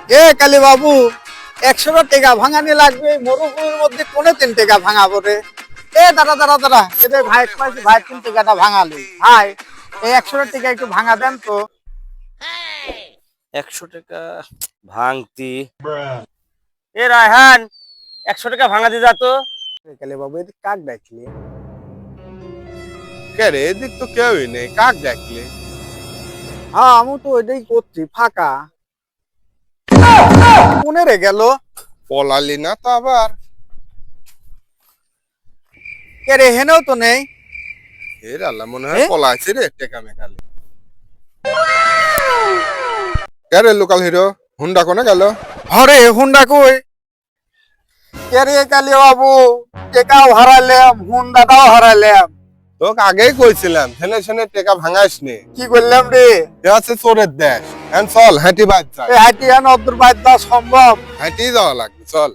এ কালী বাবু 100 টাকা ভাঙানি লাগবে মরুভূমির মধ্যে কোনে 3 টাকা ভাঙাবো রে। এ দাঁড়া দাঁড়া দাঁড়া এদের ভাই পাইছি ভাই 3 টাকাটা ভাঙালি ভাই। এই 100 টাকা একটু ভাঙা দেন তো। 100 টাকা ভাঙতি। এ রায়হান, 100 টাকা ভাঙা দিয়ে যা তো। এ কালী বাবু এদিক কাক ডাকলি? কে রে, এদিক তো কেউই নেই, কাক ডাকলে? হ্যাঁ আমি তো ওইটাই করছি, ফাঁকা। কোনে রে গেল? পলালি না তো আবার? কে রে, হেনেও তো নেই। এর আল্লাহ, মনে হয় পলাইছে রে টেকা মেকালে। কে রে লোকাল হিরো, হুন্ডা কোনে গেল? হরে হুন্ডা কই? কে রে কালী বাবু, টেকাও হারাইলাম হুন্ডাটাও হারাইলাম। তোকে আগেই কইছিলাম হেনে সেনে টেকা ভাঙাইস নে। কি করলাম রে? এ আছে চোরের দেশ। হ্যাঁ চল, হাঁটি বাদ যা। এই হাঁটি হেন অদূর বাইর দেওয়া সম্ভব? হাঁটি যাওয়া লাগবে, চল।